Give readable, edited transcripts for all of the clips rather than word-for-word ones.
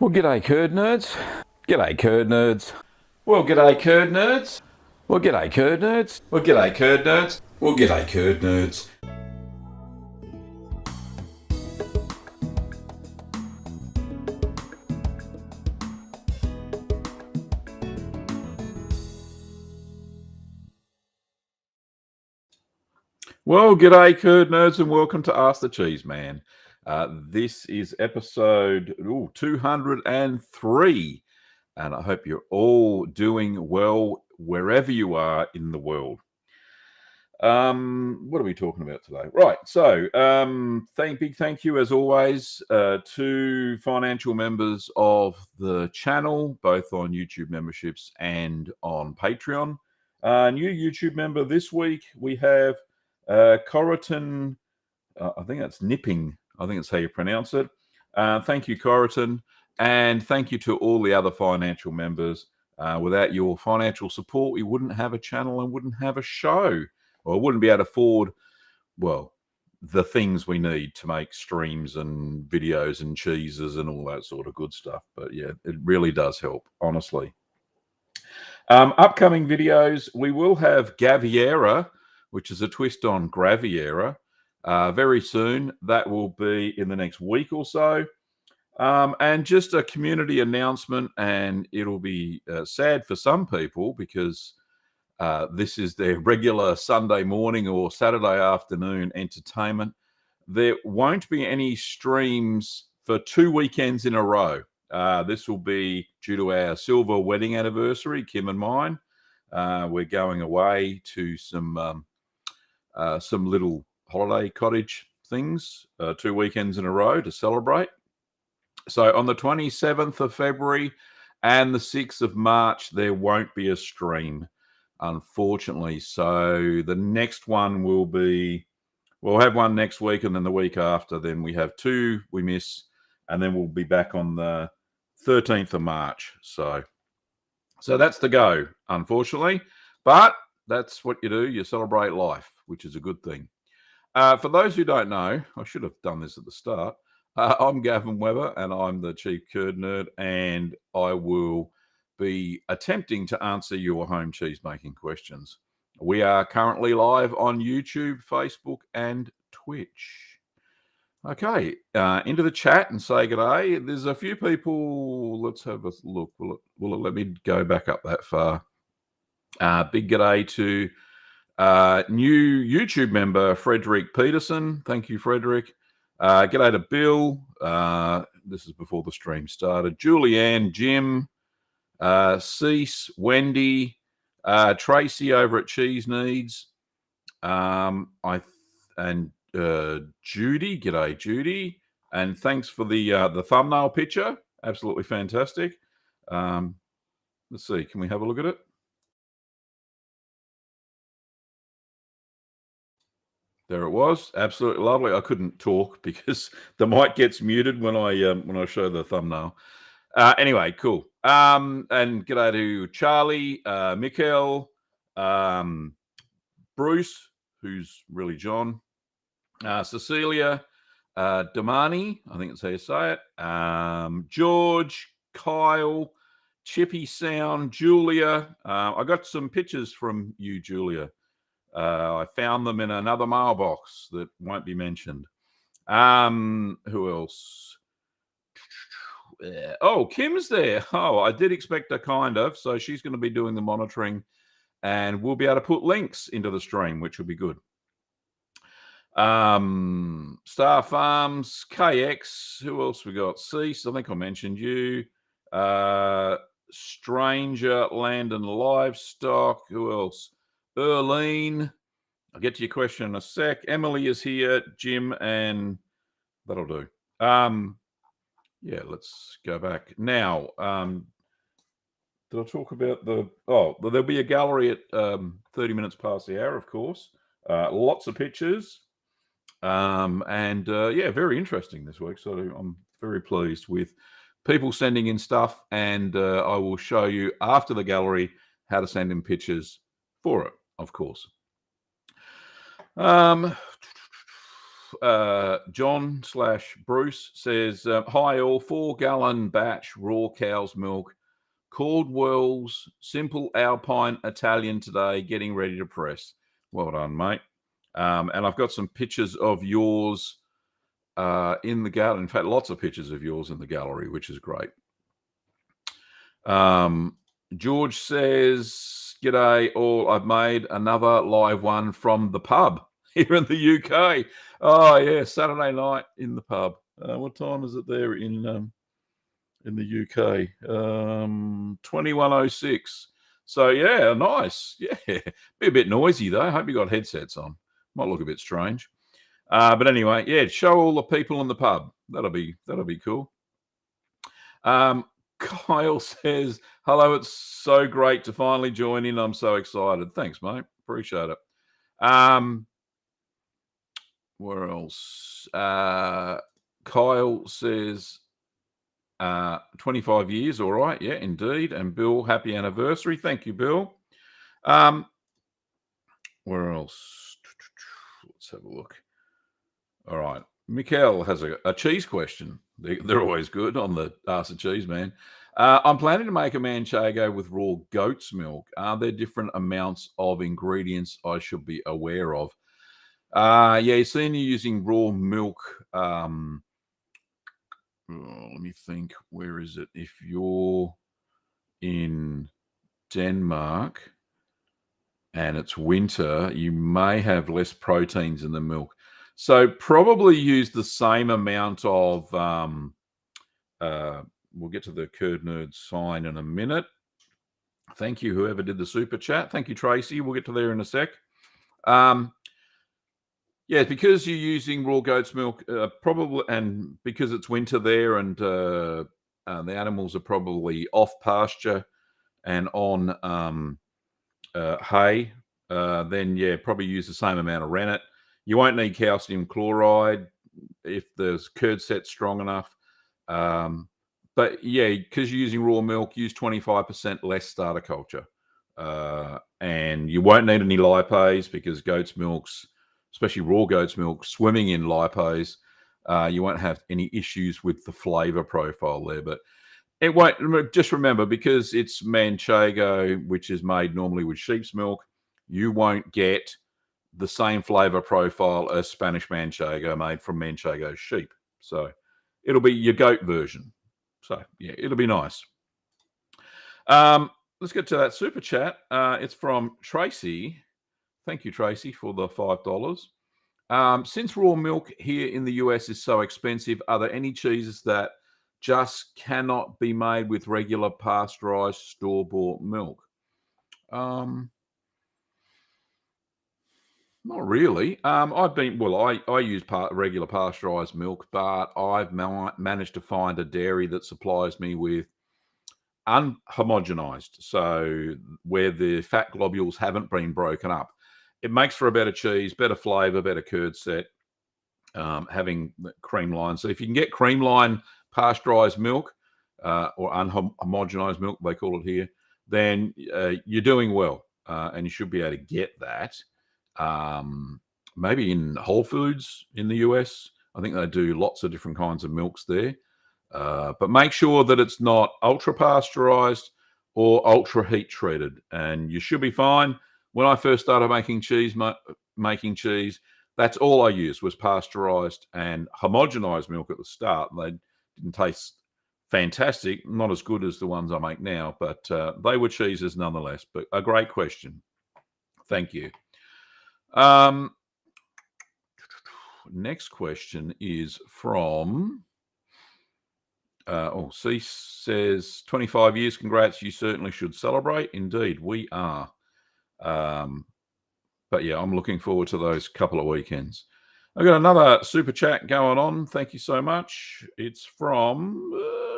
Well, g'day, curd nerds. G'day, curd nerds. Well, g'day, curd nerds. Well, g'day, curd nerds. Well, g'day, curd nerds. Well, g'day, curd nerds. Well, g'day, curd nerds, and welcome to Ask the Cheeseman. This is episode 203, and I hope you're all doing well wherever you are in the world. What are we talking about today? Right, so big thank you as always to financial members of the channel, both on YouTube memberships and on Patreon. New YouTube member this week, we have Corriton, I think that's Nipping. I think that's how you pronounce it. Thank you, Corriton. And thank you to all the other financial members. Without your financial support, we wouldn't have a channel and wouldn't have a show. Or wouldn't be able to afford, well, the things we need to make streams and videos and cheeses and all that sort of good stuff. But yeah, it really does help, honestly. Upcoming videos, we will have Gaviera, which is a twist on Graviera, very soon. That will be in the next week or so. And just a community announcement, and it'll be sad for some people because this is their regular Sunday morning or Saturday afternoon entertainment. There won't be any streams for 2 weekends in a row. This will be due to our silver wedding anniversary, Kim and mine. We're going away to some little holiday cottage things 2 weekends in a row to celebrate. So on the 27th of February and the 6th of March, there won't be a stream, unfortunately. So the next one will be, we'll have one next week, and then the week after, then we have two we miss, and then we'll be back on the 13th of March. So that's the go, unfortunately. But that's what you do. You celebrate life, which is a good thing. For those who don't know, I should have done this at the start. I'm Gavin Weber, and I'm the Chief Curd Nerd, and I will be attempting to answer your home cheese making questions. We are currently live on YouTube, Facebook, and Twitch. Okay, into the chat and say good day. There's a few people. Let's have a look. Will it let me go back up that far? Big g'day to new YouTube member Frederick Peterson. Thank you, Frederick. G'day to Bill. This is before the stream started. Julianne, Jim, Cease, Wendy, Tracy over at Cheese Needs, and Judy. G'day, Judy, and thanks for the thumbnail picture. Absolutely fantastic. Let's see. Can we have a look at it? There it was. Absolutely lovely. I couldn't talk because the mic gets muted when I show the thumbnail. Anyway, cool. And g'day to Charlie, Mikkel, Bruce, who's really John, Cecilia, Damani, I think that's how you say it, George, Kyle, Chippy Sound, Julia. I got some pictures from you, Julia. I found them in another mailbox that won't be mentioned. Who else? Oh, Kim's there. Oh, I did expect her, kind of. So she's going to be doing the monitoring, and we'll be able to put links into the stream, which will be good. Star Farms, KX. Who else we got? Cease. I think I mentioned you. Stranger Land and Livestock. Who else? Erlene. I'll get to your question in a sec. Emily is here. Jim, and that'll do. Yeah, let's go back now. Did I talk about there'll be a gallery at 30 minutes past the hour, of course. Lots of pictures. And yeah, very interesting this week. So I'm very pleased with people sending in stuff, and I will show you after the gallery how to send in pictures for it, of course. John/Bruce says, hi all, 4-gallon batch raw cow's milk, Caldwell's Simple Alpine Italian today, getting ready to press. Well done, mate. And I've got some pictures of yours in the gallery. In fact, lots of pictures of yours in the gallery, which is great. George says, g'day all, I've made another live one from the pub here in the UK. Oh, yeah, Saturday night in the pub. What time is it there in the UK? 21:06. So, yeah, nice. Yeah, be a bit noisy, though. I hope you got headsets on. Might look a bit strange. But anyway, yeah, show all the people in the pub. That'll be cool. Kyle says, hello, it's so great to finally join in. I'm so excited. Thanks, mate. Appreciate it. Where else? Kyle says, 25 years, all right. Yeah, indeed. And Bill, happy anniversary. Thank you, Bill. Where else? Let's have a look. All right. Mikkel has a cheese question. They're always good on the Ask the Cheeseman. I'm planning to make a manchego with raw goat's milk. Are there different amounts of ingredients I should be aware of? Yeah, seeing you using raw milk. Let me think. Where is it? If you're in Denmark and it's winter, you may have less proteins in the milk. So probably use the same amount of, we'll get to the Curd Nerd sign in a minute. Thank you, whoever did the super chat. Thank you, Tracy. We'll get to there in a sec. Yeah, because you're using raw goat's milk, probably, and because it's winter there and the animals are probably off pasture and on hay, then, yeah, probably use the same amount of rennet. You won't need calcium chloride if the curd set's strong enough. But yeah, because you're using raw milk, use 25% less starter culture. And you won't need any lipase because goat's milk's, especially raw goat's milk, swimming in lipase. You won't have any issues with the flavor profile there. But it won't, just remember, because it's Manchego, which is made normally with sheep's milk, you won't get the same flavor profile as Spanish Manchego made from Manchego sheep. So it'll be your goat version. So yeah, it'll be nice. Let's get to that super chat. It's from Tracy. Thank you, Tracy, for the $5. Since raw milk here in the US is so expensive, are there any cheeses that just cannot be made with regular pasteurized store-bought milk? Not really. I use regular pasteurized milk, but I've managed to find a dairy that supplies me with unhomogenized, so where the fat globules haven't been broken up. It makes for a better cheese, better flavor, better curd set, having cream line. So if you can get cream line pasteurized milk or unhomogenized milk, they call it here, then you're doing well, and you should be able to get that. Maybe in Whole Foods in the US. I think they do lots of different kinds of milks there. But make sure that it's not ultra pasteurized or ultra heat treated, and you should be fine. When I first started making cheese, that's all I used was pasteurized and homogenized milk at the start. They didn't taste fantastic, not as good as the ones I make now, but they were cheeses nonetheless. But a great question. Thank you. Next question is from C says 25 years. Congrats. You certainly should celebrate. Indeed, we are. But yeah, I'm looking forward to those couple of weekends. I've got another super chat going on. Thank you so much. It's from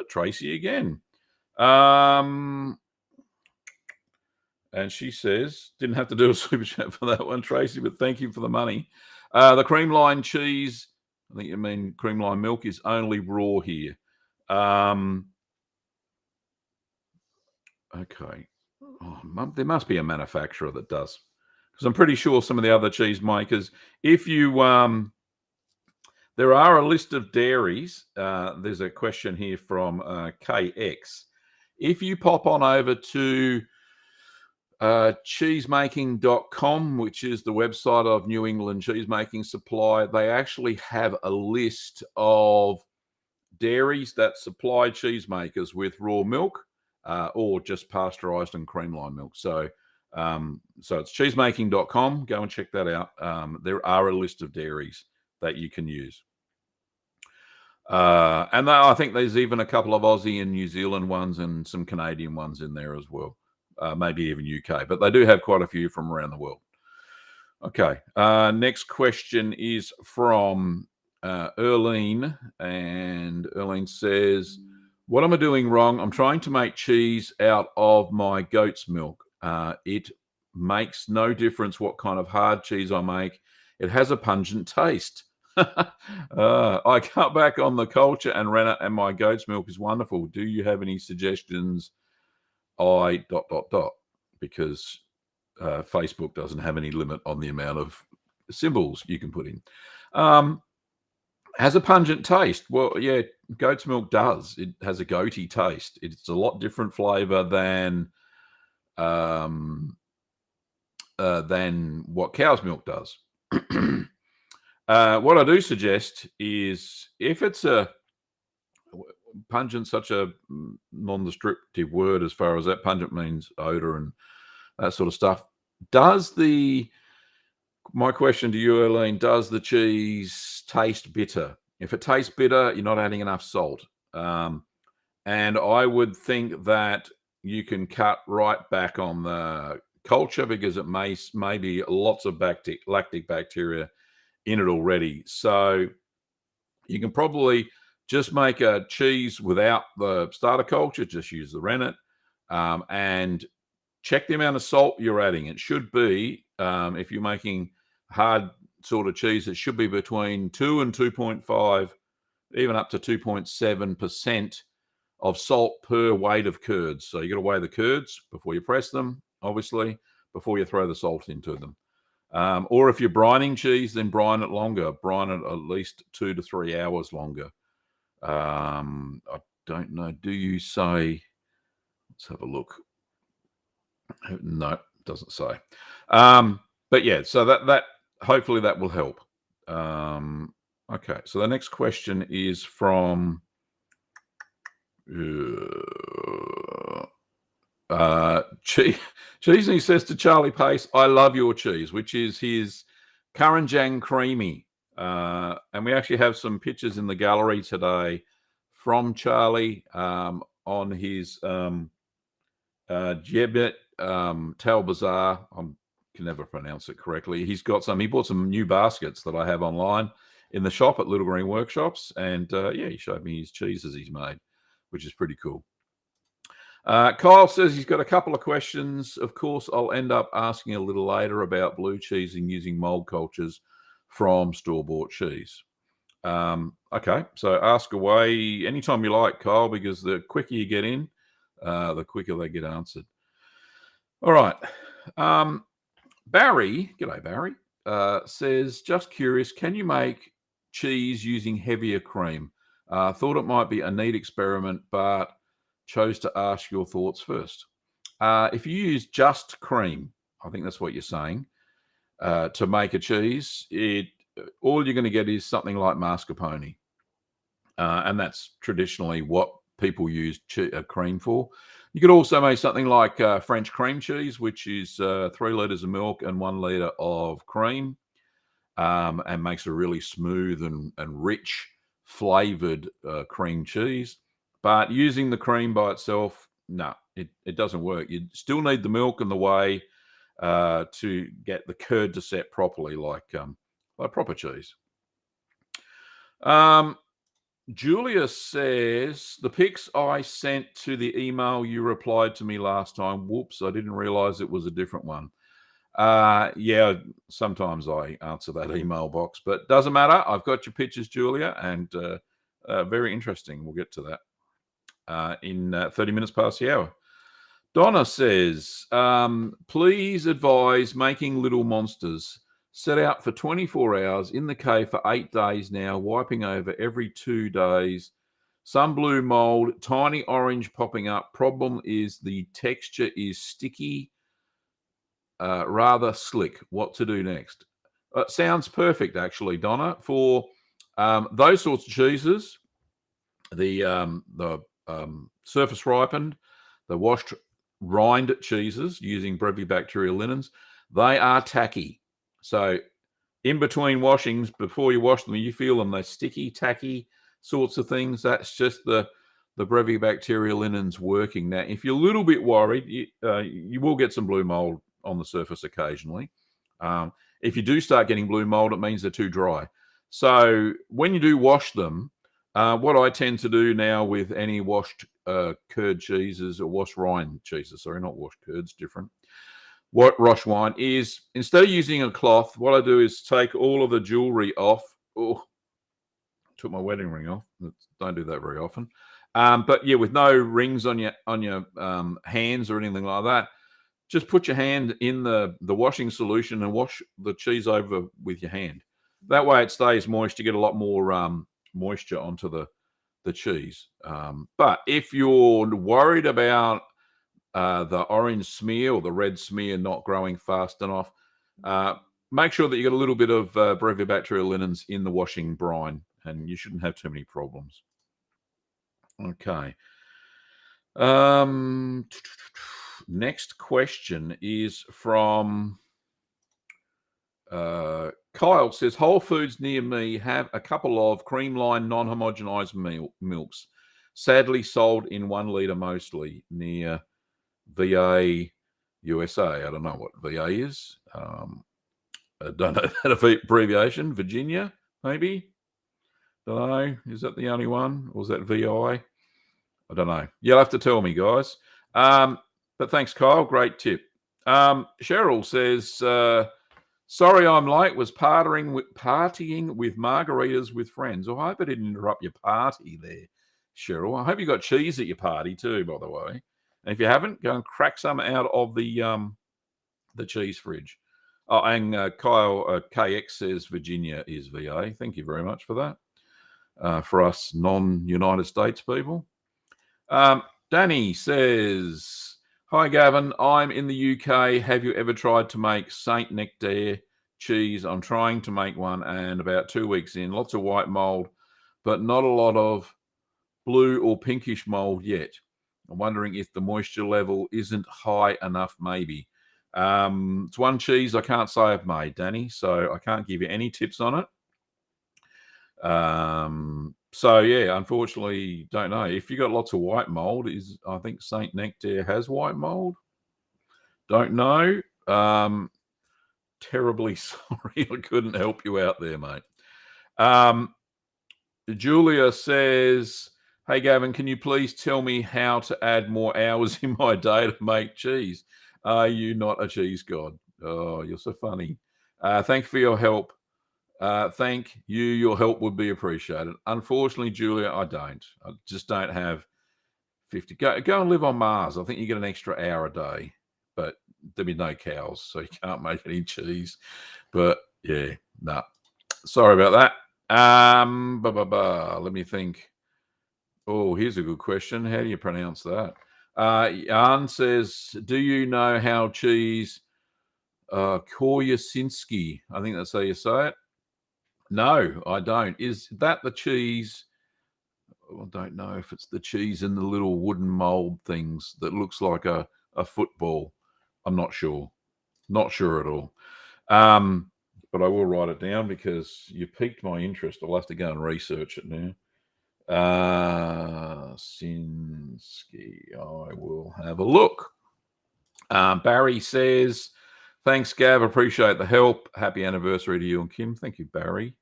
Tracy again. And she says, didn't have to do a super chat for that one, Tracy, but thank you for the money. The creamline cheese, I think you mean creamline milk, is only raw here. Okay. Oh, there must be a manufacturer that does. Because I'm pretty sure some of the other cheese makers, if you There are a list of dairies. There's a question here from KX. If you pop on over to cheesemaking.com, which is the website of New England Cheesemaking Supply, they actually have a list of dairies that supply cheesemakers with raw milk or just pasteurized and creamline milk. So it's cheesemaking.com. Go and check that out. There are a list of dairies that you can use. And I think there's even a couple of Aussie and New Zealand ones and some Canadian ones in there as well. Maybe even UK, but they do have quite a few from around the world. Okay. Next question is from Erlene, and Erlene says, what am I doing wrong? I'm trying to make cheese out of my goat's milk. It makes no difference what kind of hard cheese I make. It has a pungent taste. I cut back on the culture and rennet, and my goat's milk is wonderful. Do you have any suggestions? Because Facebook doesn't have any limit on the amount of symbols you can put in. Has a pungent taste. Well, yeah, goat's milk does. It has a goaty taste. It's a lot different flavor than what cow's milk does. What I do suggest is, if it's a pungent, such a non-descriptive word as far as that, pungent means odor and that sort of stuff. My question to you, Eileen, does the cheese taste bitter? If it tastes bitter, you're not adding enough salt. And I would think that you can cut right back on the culture, because it may be lots of lactic bacteria in it already. So you can probably just make a cheese without the starter culture. Just use the rennet, and check the amount of salt you're adding. It should be, if you're making hard sort of cheese, it should be between 2 and 2.5, even up to 2.7% of salt per weight of curds. So you got to weigh the curds before you press them, obviously, before you throw the salt into them. Or if you're brining cheese, then brine it longer. Brine it at least 2 to 3 hours longer. I don't know. Do you say? Let's have a look. No, doesn't say. But yeah, so that hopefully that will help. Okay, so the next question is from Cheesy says to Charlie Pace, I love your cheese, which is his Karanjang Creamy. And we actually have some pictures in the gallery today from Charlie on his Jebet Tal Bazaar. I can never pronounce it correctly. He bought some new baskets that I have online in the shop at Little Green Workshops. And yeah, he showed me his cheeses he's made, which is pretty cool. Kyle says he's got a couple of questions. Of course, I'll end up asking a little later about blue cheese and using mold cultures from store-bought cheese. Okay, so ask away anytime you like, Kyle, because the quicker you get in, the quicker they get answered. All right. Barry, g'day Barry, says, just curious, can you make cheese using heavier cream? Thought it might be a neat experiment, but chose to ask your thoughts first. If you use just cream, I think that's what you're saying, to make a cheese, all you're going to get is something like mascarpone. And that's traditionally what people use cream for. You could also make something like French cream cheese, which is 3 liters of milk and 1 liter of cream, and makes a really smooth and rich flavored cream cheese. But using the cream by itself, no, it doesn't work. You still need the milk and the whey to get the curd to set properly, like proper cheese. Julia says, the pics I sent to the email you replied to me last time, whoops, I didn't realize it was a different one. Yeah, sometimes I answer that email box, but doesn't matter. I've got your pictures, Julia, and very interesting. We'll get to that in 30 minutes past the hour. Donna says, please advise making little monsters. Set out for 24 hours in the cave for 8 days now, wiping over every 2 days. Some blue mold, tiny orange popping up. Problem is the texture is sticky, rather slick. What to do next? Sounds perfect, actually, Donna, for those sorts of cheeses. The surface ripened, the washed rind cheeses using brevibacterial linens, they are tacky. So in between washings, before you wash them, you feel them, they're sticky, tacky sorts of things. That's just the brevibacterial linens working. Now, if you're a little bit worried, you will get some blue mold on the surface occasionally. If you do start getting blue mold, it means they're too dry. So when you do wash them, what I tend to do now with any washed curd cheeses or washed rind cheeses, sorry, not washed curds, different. What washed wine is, instead of using a cloth, what I do is take all of the jewelry off. Oh, took my wedding ring off. Don't do that very often. But yeah, with no rings on your hands or anything like that, just put your hand in the washing solution and wash the cheese over with your hand. That way it stays moist. You get a lot more moisture onto the cheese. But if you're worried about the orange smear or the red smear not growing fast enough, make sure that you got a little bit of brevibacterial linens in the washing brine, and you shouldn't have too many problems. Okay. Next question is from Kyle. Says Whole Foods near me have a couple of creamline non-homogenized milks, sadly sold in 1 litre mostly, near VA USA. I don't know what VA is. I don't know that abbreviation. Virginia, maybe. Don't know. Is that the only one, or is that VI? I don't know. You'll have to tell me, guys. But thanks, Kyle. Great tip. Cheryl says, sorry I'm late. Was partying with margaritas with friends. Oh, I hope I didn't interrupt your party there, Cheryl. I hope you got cheese at your party too, by the way. And if you haven't, go and crack some out of the cheese fridge. Oh, and Kyle KX says Virginia is VA. Thank you very much for that. For us non-United States people. Danny says, hi, Gavin. I'm in the UK. Have you ever tried to make Saint Nectaire cheese? I'm trying to make one, and about 2 weeks in, lots of white mold, but not a lot of blue or pinkish mold yet. I'm wondering if the moisture level isn't high enough, maybe. It's one cheese I can't say I've made, Danny, so I can't give you any tips on it. So yeah, unfortunately, don't know. If you got lots of white mold, I think Saint Nectaire has white mold. Don't know. Terribly sorry, I couldn't help you out there, mate. Julia says, hey, Gavin, can you please tell me how to add more hours in my day to make cheese? Are you not a cheese god? Oh, you're so funny. Thanks for your help. Thank you. Your help would be appreciated. Unfortunately, Julia, I don't. I just don't have 50. Go and live on Mars. I think you get an extra hour a day, but there'll be no cows, so you can't make any cheese. But yeah, no. Sorry about that. Let me think. Oh, here's a good question. How do you pronounce that? Jan says, do you know how cheese Koryasinski, I think that's how you say it. No, I don't. Is that the cheese? I don't know if it's the cheese in the little wooden mold things that looks like a football. I'm not sure. Not sure at all. But I will write it down because you piqued my interest. I'll have to go and research it now. Sinski. I will have a look. Barry says, thanks, Gav. Appreciate the help. Happy anniversary to you and Kim. Thank you, Barry.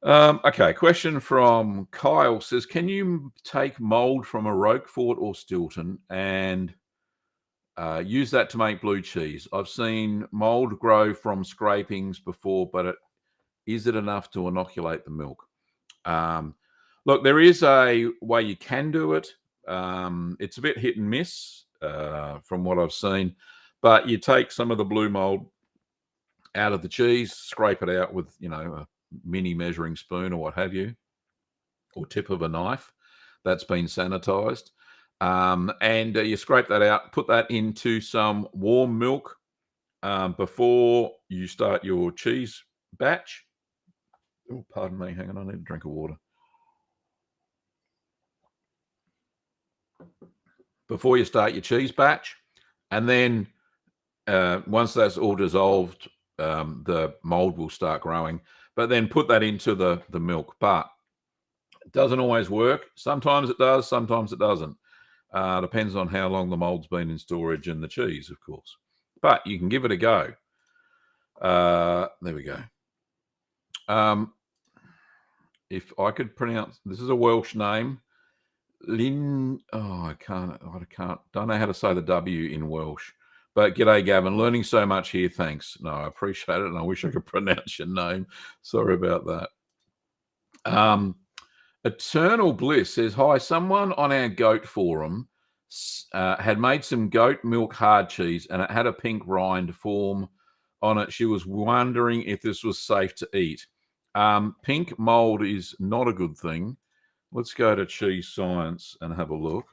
Okay, question from Kyle says, can you take mold from a Roquefort or Stilton and use that to make blue cheese? I've seen mold grow from scrapings before, but is it enough to inoculate the milk? Look, there is a way you can do it. It's a bit hit and miss from what I've seen, but you take some of the blue mold out of the cheese, scrape it out with, a mini measuring spoon or what have you, or tip of a knife that's been sanitized. And you scrape that out, put that into some warm milk before you start your cheese batch. Oh, pardon me. Hang on. I need a drink of water. Before you start your cheese batch. And then once that's all dissolved, the mold will start growing. But then put that into the milk. But it doesn't always work. Sometimes it does. Sometimes it doesn't. Depends on how long the mold's been in storage and the cheese, of course. But you can give it a go. There we go. If I could pronounce, this is a Welsh name. Don't know how to say the W in Welsh. But g'day, Gavin. Learning so much here. Thanks. No, I appreciate it, and I wish I could pronounce your name. Sorry about that. Eternal Bliss says, hi, someone on our goat forum had made some goat milk hard cheese, and it had a pink rind form on it. She was wondering if this was safe to eat. Pink mold is not a good thing. Let's go to Cheese Science and have a look.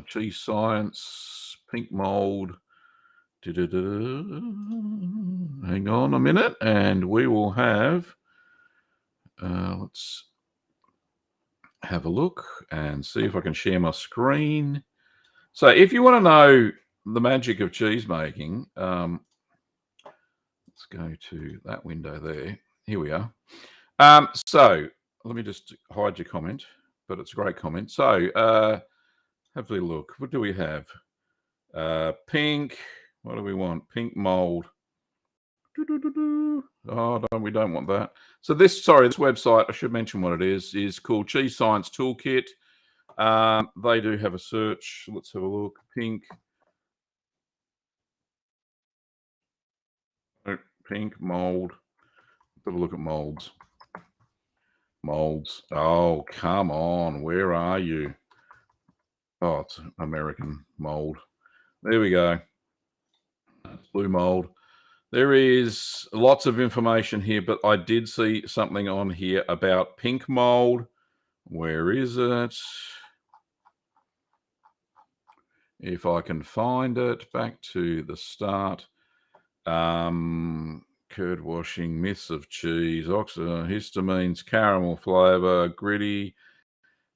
Cheese Science, pink mold. Hang on a minute, and we will have. Let's have a look and see if I can share my screen. So, if you want to know the magic of cheese making, let's go to that window there. Here we are. So let me just hide your comment, but it's a great comment. So have a look. What do we have? Pink. What do we want? Pink mold. Oh, we don't want that. So this website, I should mention what it is called Cheese Science Toolkit. They do have a search. Let's have a look. Pink mold. Let's have a look at molds. Molds. Oh, come on. Where are you? Oh, it's American mold. There we go. Blue mold. There is lots of information here, but I did see something on here about pink mold. Where is it? If I can find it, back to the start. Curd washing, myths of cheese, histamines, caramel flavor, gritty,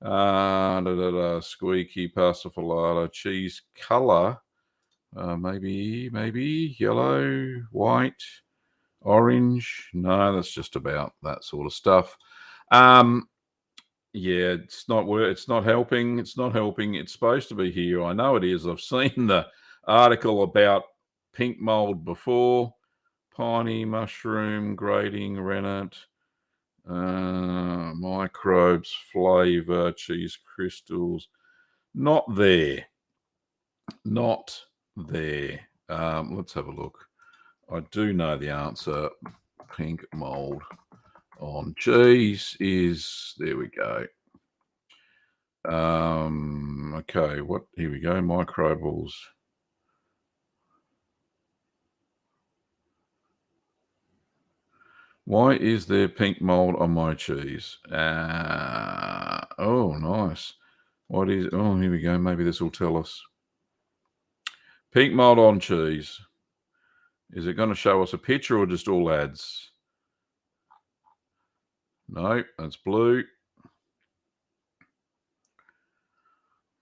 squeaky, pasta filata, cheese color, maybe yellow, white, orange. No, that's just about that sort of stuff. Yeah, it's not helping. It's not helping. It's supposed to be here. I know it is. I've seen the article about pink mold before. Piney, mushroom, grating, rennet, microbes, flavor, cheese crystals. Not there. Not there. Let's have a look. I do know the answer. Pink mold on cheese is, there we go. Okay, here we go. Microbials. Why is there pink mold on my cheese? Oh, nice. Oh, here we go. Maybe this will tell us. Pink mold on cheese. Is it going to show us a picture or just all ads? No, that's blue.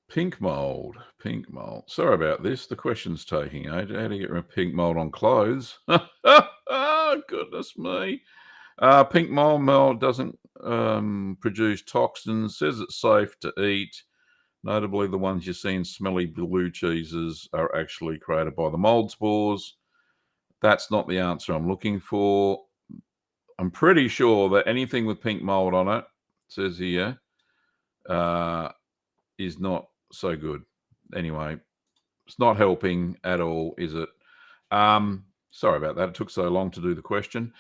Pink mold. Pink mold. Sorry about this. The question's taking age. How do you get rid of pink mold on clothes? Oh, goodness me. Pink mold doesn't produce toxins. Says it's safe to eat. Notably, the ones you see in smelly blue cheeses are actually created by the mold spores. That's not the answer I'm looking for. I'm pretty sure that anything with pink mold on it, says here, is not so good. Anyway, it's not helping at all, is it? Sorry about that. It took so long to do the question.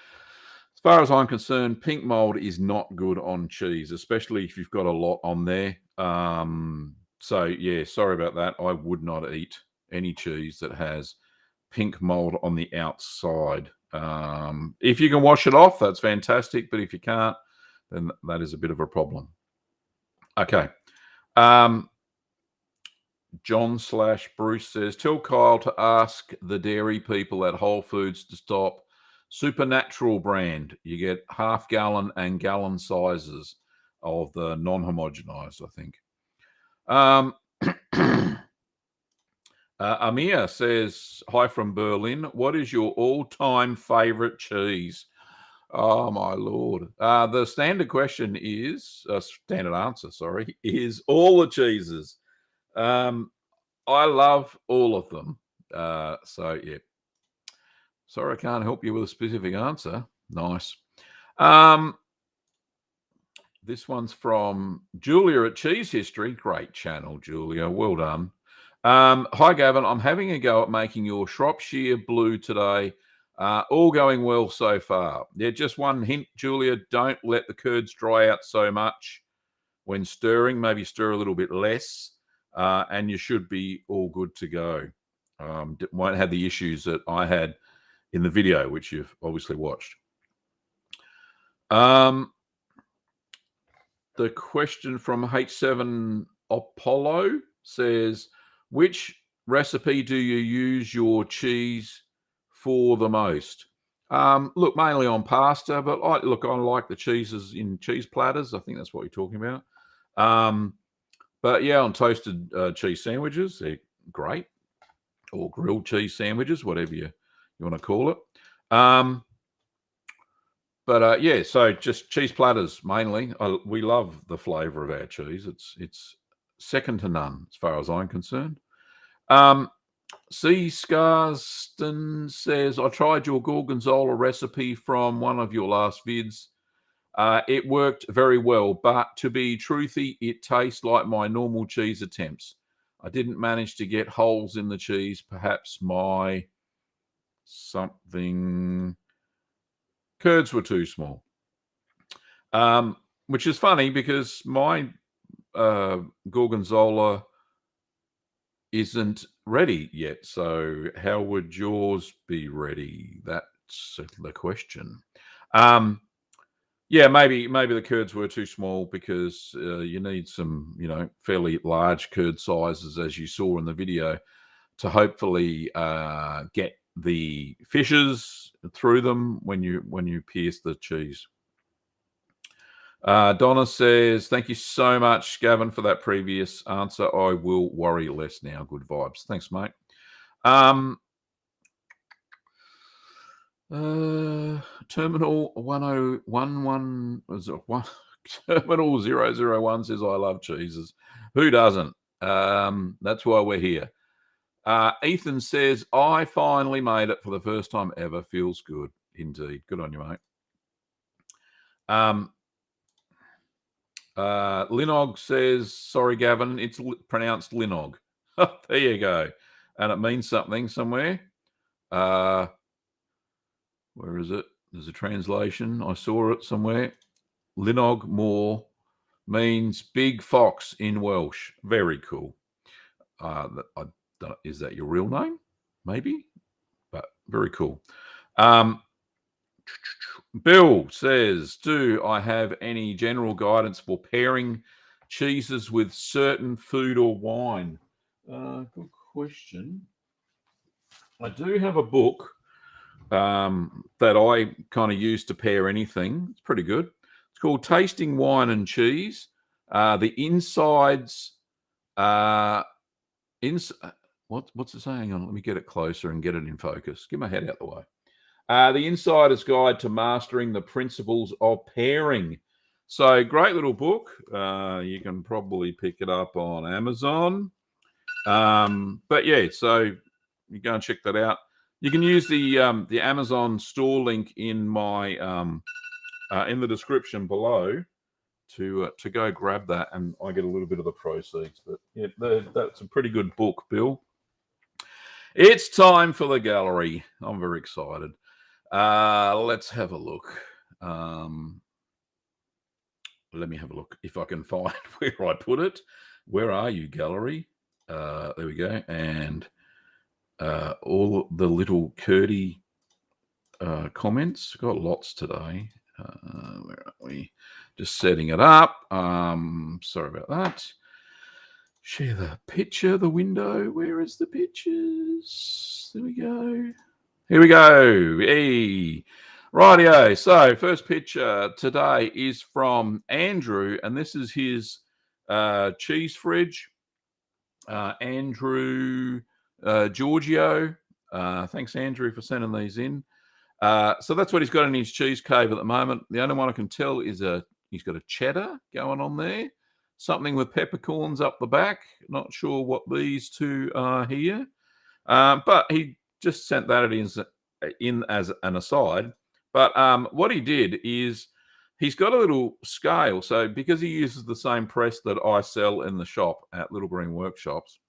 As far as I'm concerned, pink mold is not good on cheese, especially if you've got a lot on there. So, yeah, sorry about that. I would not eat any cheese that has pink mold on the outside. If you can wash it off, that's fantastic. But if you can't, then that is a bit of a problem. Okay. John/Bruce says, tell Kyle to ask the dairy people at Whole Foods to stop Supernatural brand. You get half-gallon and gallon sizes of the non-homogenized, I think. Amir says, hi from Berlin. What is your all-time favorite cheese? Oh, my Lord. The standard question is, standard answer, sorry, is all the cheeses. I love all of them. So, yeah. Sorry, I can't help you with a specific answer. Nice. This one's from Julia at Cheese History. Great channel, Julia. Well done. Hi, Gavin. I'm having a go at making your Shropshire Blue today. All going well so far. Yeah, just one hint, Julia. Don't let the curds dry out so much when stirring. Maybe stir a little bit less, and you should be all good to go. Won't have the issues that I had in the video, which you've obviously watched. The question from H7 Apollo says, which recipe do you use your cheese for the most? Look, mainly on pasta, but I like the cheeses in cheese platters. I think that's what you're talking about. But yeah, on toasted cheese sandwiches, they're great. Or grilled cheese sandwiches, whatever you want to call it. But yeah, so just cheese platters mainly. We love the flavour of our cheese. It's second to none as far as I'm concerned. C. Scarston says, I tried your gorgonzola recipe from one of your last vids. It worked very well, but to be truthy, it tastes like my normal cheese attempts. I didn't manage to get holes in the cheese. Perhaps my curds were too small. Which is funny because my gorgonzola isn't ready yet. So how would yours be ready? That's the question. Yeah, maybe the curds were too small because you need some, fairly large curd sizes, as you saw in the video, to hopefully get the fishes through them when you pierce the cheese. Donna says, thank you so much, Gavin, for that previous answer. I will worry less now. Good vibes. Thanks, mate. Terminal 1011 was it one? Terminal 001 says, I love cheeses. Who doesn't? That's why we're here. Ethan says, I finally made it for the first time ever. Feels good indeed. Good on you, mate. Linog says, sorry, Gavin, it's pronounced Linog. There you go. And it means something somewhere. Where is it? There's a translation. I saw it somewhere. Linog Moor means big fox in Welsh. Very cool. Is that your real name? Maybe, but very cool. Bill says, do I have any general guidance for pairing cheeses with certain food or wine? Good question. I do have a book that I kind of use to pair anything. It's pretty good. It's called Tasting Wine and Cheese. The insides, what's it saying? Hang on, let me get it closer and get it in focus. Get my head out the way. The Insider's Guide to Mastering the Principles of Pairing. So great little book. You can probably pick it up on Amazon. But yeah, so you go and check that out. You can use the Amazon store link in my in the description below to go grab that, and I get a little bit of the proceeds. But yeah, that's a pretty good book, Bill. It's time for the gallery. I'm very excited. Let's have a look. Let me have a look if I can find where I put it. Where are you, gallery? There we go. And all the little curdy comments. Got lots today. Where are we? Just setting it up. Sorry about that. Share the picture, the window. Where is the pictures? There we go. Here we go. Hey. Rightio. So first picture today is from Andrew, and this is his cheese fridge. Andrew Giorgio. Thanks, Andrew, for sending these in. So that's what he's got in his cheese cave at the moment. The only one I can tell is he's got a cheddar going on there. Something with peppercorns up the back. Not sure what these two are here. But he just sent that in as an aside. But what he did is he's got a little scale. So because he uses the same press that I sell in the shop at Little Green Workshops,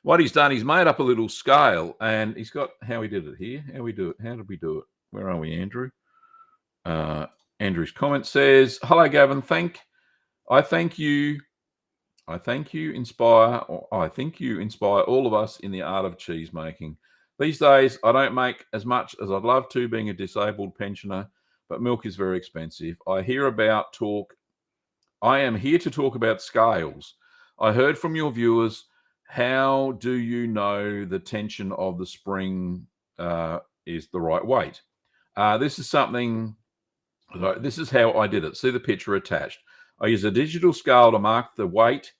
what he's done, he's made up a little scale, and he's got how he did it here. How we do it? How did we do it? Where are we, Andrew? Andrew's comment says, "Hello, Gavin. I think you inspire all of us in the art of cheese making. These days, I don't make as much as I'd love to, being a disabled pensioner, but milk is very expensive. I am here to talk about scales. I heard from your viewers. How do you know the tension of the spring is the right weight? This is how I did it. See the picture attached. I use a digital scale to mark the weight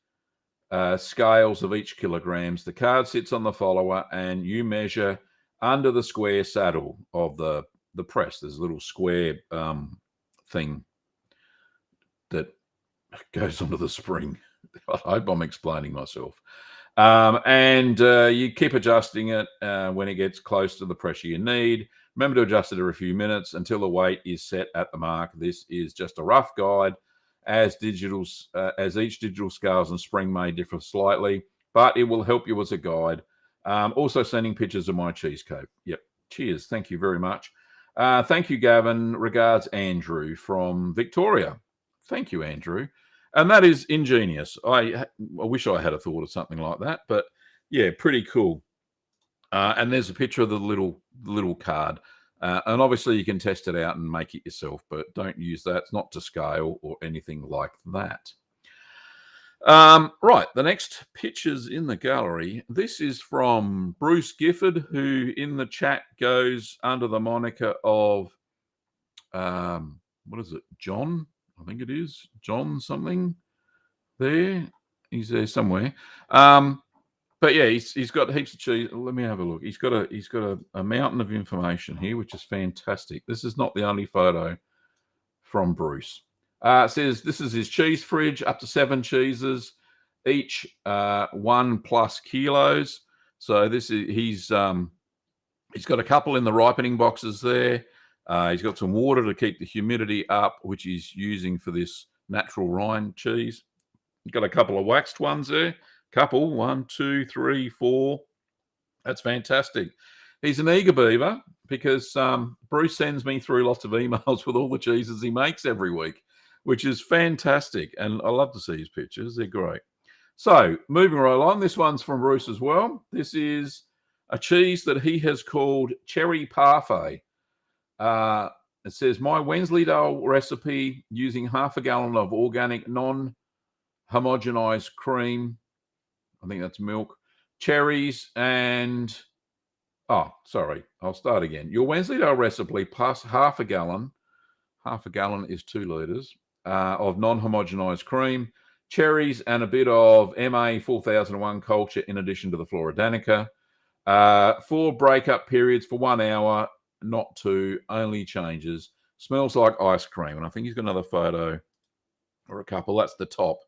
scales of each kilograms. The card sits on the follower, and you measure under the square saddle of the press. There's a little square thing that goes onto the spring. I hope I'm explaining myself. And you keep adjusting it when it gets close to the pressure you need. Remember to adjust it every few minutes until the weight is set at the mark. This is just a rough guide, as each digital scales and spring may differ slightly, but it will help you as a guide. Also sending pictures of my cheese cave. Yep. Cheers. Thank you very much. Thank you, Gavin. Regards, Andrew from Victoria. Thank you, Andrew. And that is ingenious. I wish I had a thought of something like that, but yeah, pretty cool. And there's a picture of the little card. And obviously you can test it out and make it yourself, but don't use that. It's not to scale or anything like that. Right, the next pictures in the gallery. This is from Bruce Gifford, who in the chat goes under the moniker of, what is it, John? I think it is John something there. He's there somewhere. But yeah, he's got heaps of cheese. Let me have a look. He's got a mountain of information here, which is fantastic. This is not the only photo from Bruce. It says this is his cheese fridge, up to 7 cheeses, each 1+ kilos. So this is he's got a couple in the ripening boxes there. He's got some water to keep the humidity up, which he's using for this natural rind cheese. He's got a couple of waxed ones there. Couple, 1, 2, 3, 4. That's fantastic. He's an eager beaver because Bruce sends me through lots of emails with all the cheeses he makes every week, which is fantastic. And I love to see his pictures. They're great. So moving right along, this one's from Bruce as well. This is a cheese that he has called Cherry Parfait. It says, my Wensleydale recipe using half a gallon of organic non-homogenized cream. I think that's milk, cherries, and I'll start again. Your Wensleydale recipe plus half a gallon is 2 liters of non-homogenized cream, cherries, and a bit of MA 4001 culture in addition to the Flora Danica. 4 breakup periods for 1 hour, not 2, only changes. Smells like ice cream. And I think he's got another photo or a couple. That's the top.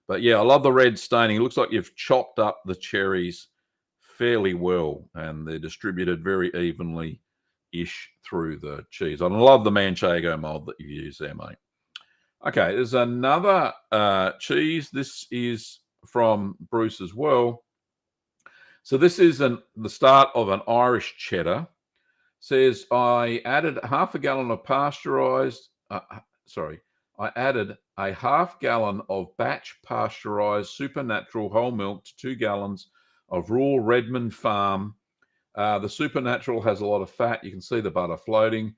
But yeah, I love the red staining. It looks like you've chopped up the cherries fairly well, and they're distributed very evenly-ish through the cheese. I love the Manchego mold that you use there, mate. Okay, there's another cheese. This is from Bruce as well. So this is the start of an Irish cheddar. Says, I added half a gallon of pasteurized... I added a half gallon of batch pasteurized supernatural whole milk to 2 gallons of raw Redmond Farm The Supernatural has a lot of fat. You can see the butter floating.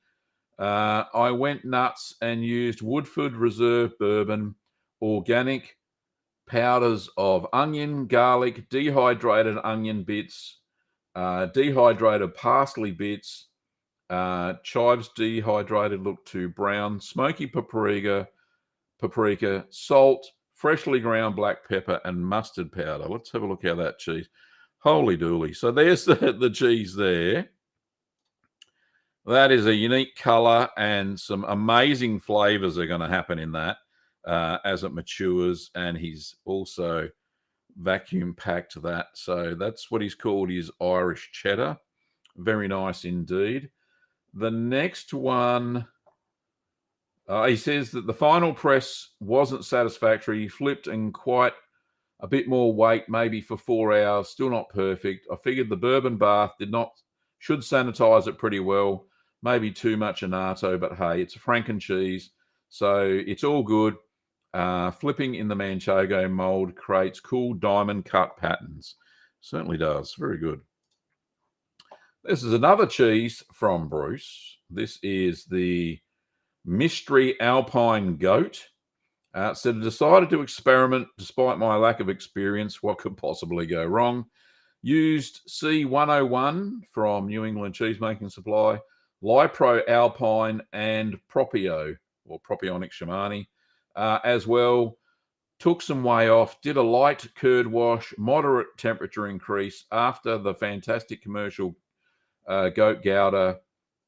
I went nuts and used Woodford Reserve Bourbon, organic powders of onion, garlic, dehydrated onion bits, dehydrated parsley bits, chives dehydrated look to brown, smoky paprika, salt, freshly ground black pepper, and mustard powder. Let's have a look at that cheese. Holy dooly. So there's the cheese there. That is a unique color, and some amazing flavors are going to happen in that as it matures. And he's also vacuum packed that. So that's what he's called his Irish cheddar. Very nice indeed. The next one, he says that the final press wasn't satisfactory. He flipped and quite a bit more weight, maybe for 4 hours. Still not perfect. I figured the bourbon bath should sanitize it pretty well. Maybe too much annatto, but hey, it's a Franken cheese, so it's all good. Flipping in the Manchego mold creates cool diamond cut patterns. Certainly does. Very good. This is another cheese from Bruce. This is the Mystery Alpine Goat. So I decided to experiment despite my lack of experience. What could possibly go wrong? Used C101 from New England Cheesemaking Supply, Lipro Alpine, and Propio, or Propionic Shimani, as well. Took some whey off, did a light curd wash, moderate temperature increase after the fantastic commercial goat gouda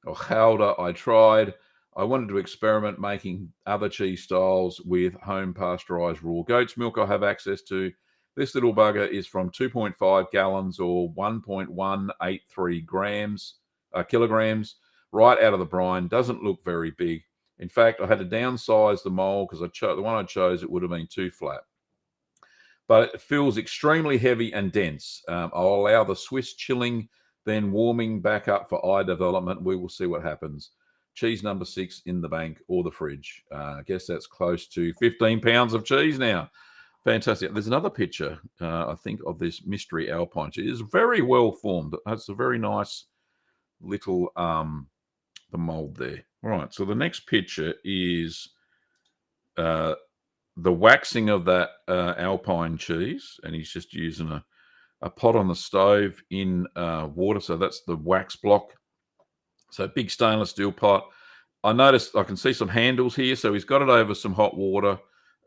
or chowder I tried. I wanted to experiment making other cheese styles with home pasteurized raw goat's milk I have access to. This little bugger is from 2.5 gallons or 1.183 kilograms, right out of the brine. Doesn't look very big. In fact, I had to downsize the mold because the one I chose, it would have been too flat. But it feels extremely heavy and dense. I'll allow the Swiss chilling, then warming back up for eye development. We will see what happens. Cheese number 6 in the bank or the fridge. I guess that's close to 15 pounds of cheese now. Fantastic. There's another picture, I think, of this Mystery Alpine cheese. It's very well formed. It's a very nice little the mold there. All right, so the next picture is the waxing of that Alpine cheese, and he's just using a pot on the stove in water. So that's the wax block. So big stainless steel pot. I noticed I can see some handles here, so he's got it over some hot water.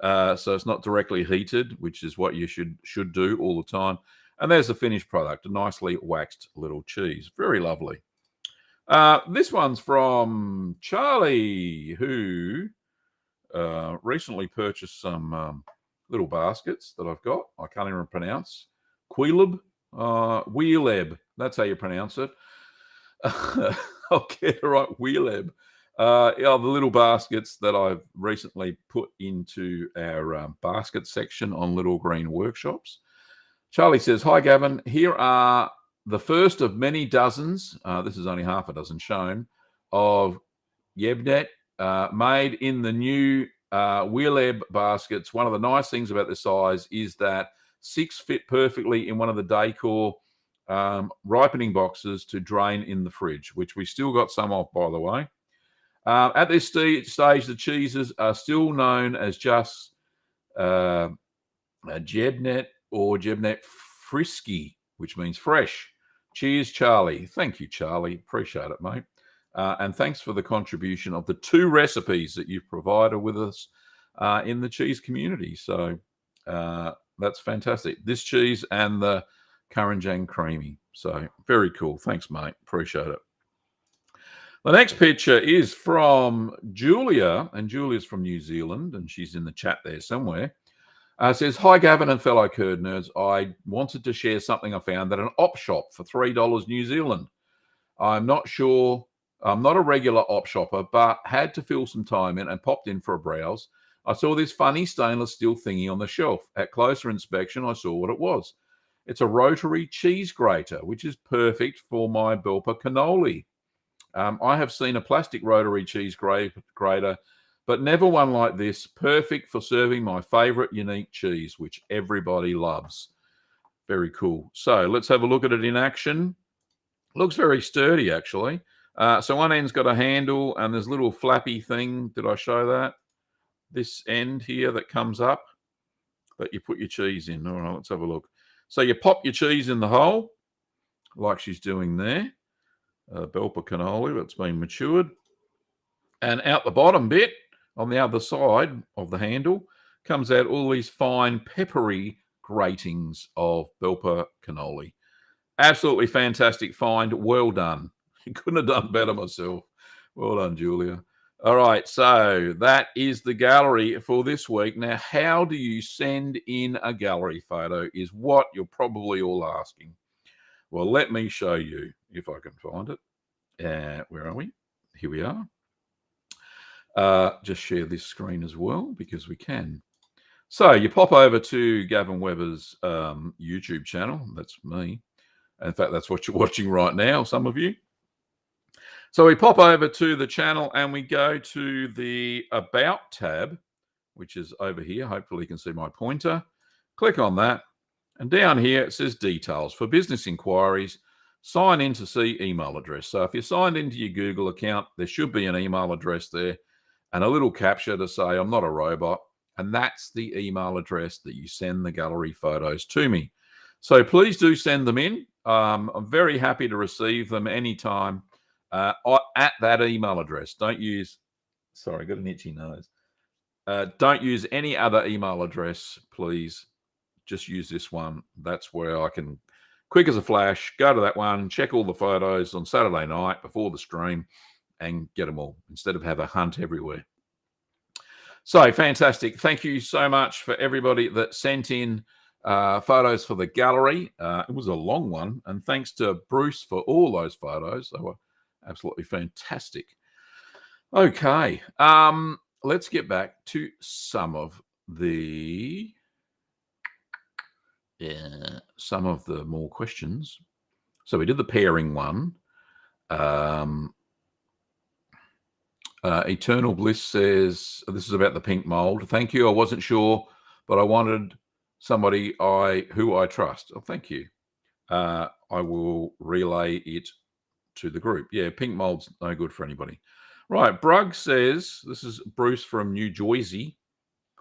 So it's not directly heated, which is what you should do all the time. And there's the finished product, a nicely waxed little cheese. Very lovely. This one's from Charlie, who recently purchased some little baskets that I've got. I can't even pronounce. Weeleb. That's how you pronounce it. I'll get it right. Weeleb. The little baskets that I've recently put into our basket section on Little Green Workshops. Charlie says, "Hi, Gavin. Here are the first of many dozens, this is only half a dozen shown, of Yebnet made in the new Weeleb baskets. One of the nice things about this size is that 6 fit perfectly in one of the Decor ripening boxes to drain in the fridge, which we still got some of, by the way. At this stage, the cheeses are still known as just Jebnet or Jebnet Frisky, which means fresh. Cheers, Charlie." Thank you, Charlie. Appreciate it, mate. And thanks for the contribution of the 2 recipes that you've provided with us in the cheese community. So that's fantastic. This cheese and the Karanjang Creamy. So very cool. Thanks, mate. Appreciate it. The next picture is from Julia, and Julia's from New Zealand, and she's in the chat there somewhere. Says, "Hi, Gavin and fellow curd nerds. I wanted to share something I found at an op shop for $3 New Zealand. I'm not sure. I'm not a regular op shopper, but had to fill some time in and popped in for a browse. I saw this funny stainless steel thingy on the shelf. At closer inspection, I saw what it was. It's a rotary cheese grater, which is perfect for my Belper cannoli. I have seen a plastic rotary cheese grater, but never one like this. Perfect for serving my favorite unique cheese, which everybody loves." Very cool. So let's have a look at it in action. Looks very sturdy, actually. So one end's got a handle and there's a little flappy thing. Did I show that? This end here that comes up that you put your cheese in. All right, let's have a look. So you pop your cheese in the hole, like she's doing there. Belper cannoli that's been matured. And out the bottom bit, on the other side of the handle, comes out all these fine peppery gratings of Belper cannoli. Absolutely fantastic find. Well done. Couldn't have done better myself. Well done, Julia. All right, so that is the gallery for this week. Now, how do you send in a gallery photo is what you're probably all asking. Well, let me show you if I can find it. Where are we? Here we are. Just share this screen as well because we can. So you pop over to Gavin Webber's YouTube channel. That's me. In fact, that's what you're watching right now, some of you. So we pop over to the channel and we go to the About tab, which is over here. Hopefully you can see my pointer. Click on that. And down here it says Details. For business inquiries, sign in to see email address. So if you're signed into your Google account, there should be an email address there and a little capture to say, I'm not a robot. And that's the email address that you send the gallery photos to me. So please do send them in. I'm very happy to receive them anytime at that email address. Don't use, sorry, I got an itchy nose. Don't use any other email address, please. Just use this one. That's where I can, quick as a flash, go to that one, check all the photos on Saturday night before the stream and get them all instead of have a hunt everywhere. So fantastic. Thank you so much for everybody that sent in photos for the gallery. It was a long one. And thanks to Bruce for all those photos. They were absolutely fantastic. Okay. Let's get back to some of the more questions. So we did the pairing one. Eternal Bliss says, this is about the pink mold. Thank you. I wasn't sure, but I wanted somebody who I trust. Oh, thank you. I will relay it to the group. Yeah, pink mold's no good for anybody. Right. Brugg says, this is Bruce from New Jersey.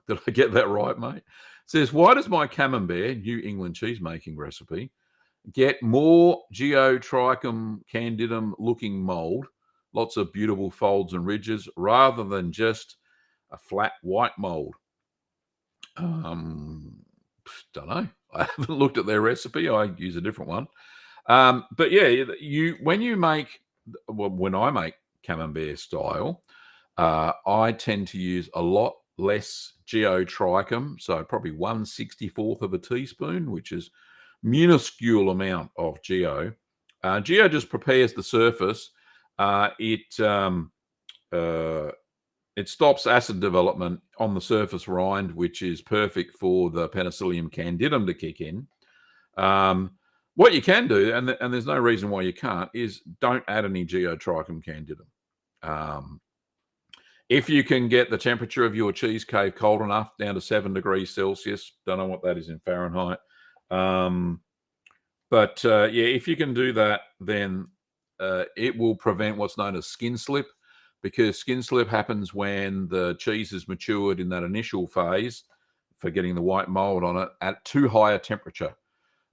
Did I get that right, mate? Says, why does my Camembert, New England cheese making recipe, get more Geotrichum candidum looking mold, lots of beautiful folds and ridges, rather than just a flat white mold? Don't know. I haven't looked at their recipe. I use a different one. But yeah, when I make Camembert style, I tend to use a lot less Geotrichum, so probably 1/64 of a teaspoon, which is minuscule amount of Geo. Geo just prepares the surface. It stops acid development on the surface rind, which is perfect for the Penicillium candidum to kick in. What you can do, and there's no reason why you can't, is don't add any Geotrichum candidum. If you can get the temperature of your cheese cave cold enough, down to 7 degrees Celsius, don't know what that is in Fahrenheit. But if you can do that, then it will prevent what's known as skin slip, because skin slip happens when the cheese is matured in that initial phase for getting the white mold on it at too high a temperature.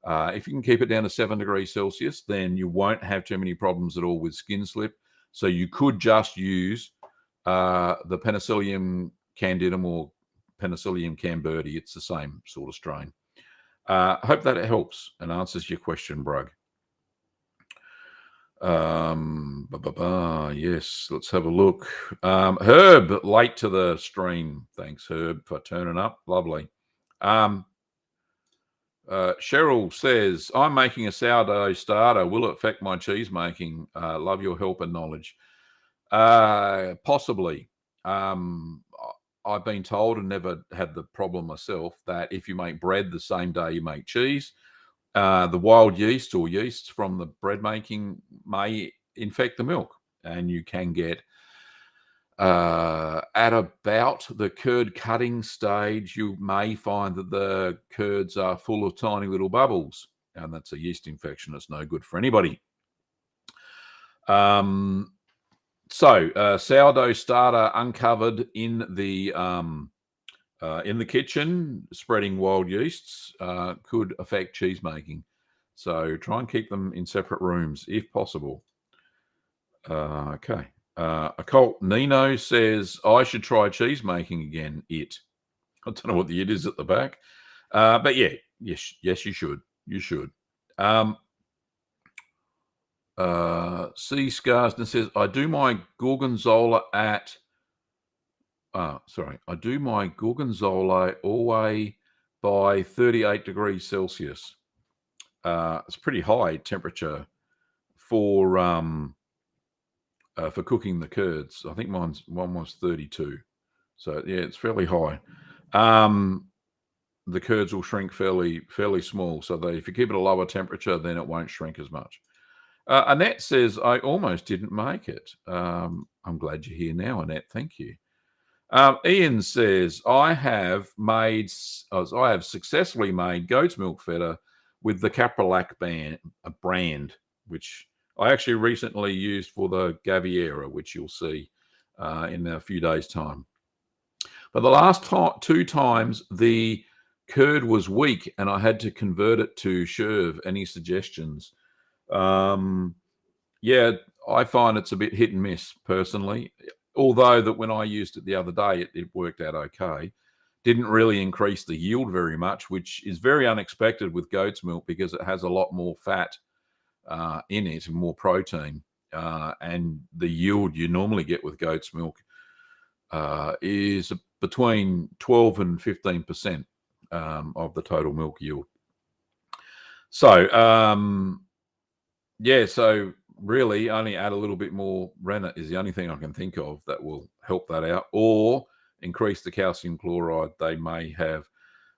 If you can keep it down to 7 degrees Celsius, then you won't have too many problems at all with skin slip. So you could just use the Penicillium candidum or Penicillium camberti. It's the same sort of strain. Hope that helps and answers your question, Brugg. Yes, let's have a look. Herb, late to the stream. Thanks, Herb, for turning up. Lovely. Cheryl says, I'm making a sourdough starter. Will it affect my cheese making? Love your help and knowledge. Possibly. I've been told, and never had the problem myself, that if you make bread the same day you make cheese, the wild yeast or yeast from the bread making may infect the milk, and you can get at about the curd cutting stage, you may find that the curds are full of tiny little bubbles, and that's a yeast infection. It's no good for anybody. Sourdough starter uncovered in the kitchen, spreading wild yeasts could affect cheese making. So try and keep them in separate rooms if possible. Okay. Occult Nino says, I should try cheese making again. I don't know what the it is at the back. But yeah, yes, you should. You should. C. Scarsden says, I do my gorgonzola all way by 38 degrees Celsius. It's pretty high temperature for cooking the curds. I think one was 32. So yeah, it's fairly high. The curds will shrink fairly small. So if you keep it a lower temperature, then it won't shrink as much. Annette says, I almost didn't make it. I'm glad you're here now, Annette. Thank you. Ian says, I have successfully made goat's milk feta with the Caprolac brand, which I actually recently used for the Gaviera, which you'll see in a few days' time. But the last two times, the curd was weak, and I had to convert it to Sherv. Any suggestions? Yeah, I find it's a bit hit and miss personally. Although that when I used it the other day, it worked out okay. Didn't really increase the yield very much, which is very unexpected with goat's milk because it has a lot more fat in it and more protein. And the yield you normally get with goat's milk is between 12 and 15% of the total milk yield. So, so really only add a little bit more rennet is the only thing I can think of that will help that out, or increase the calcium chloride. They may have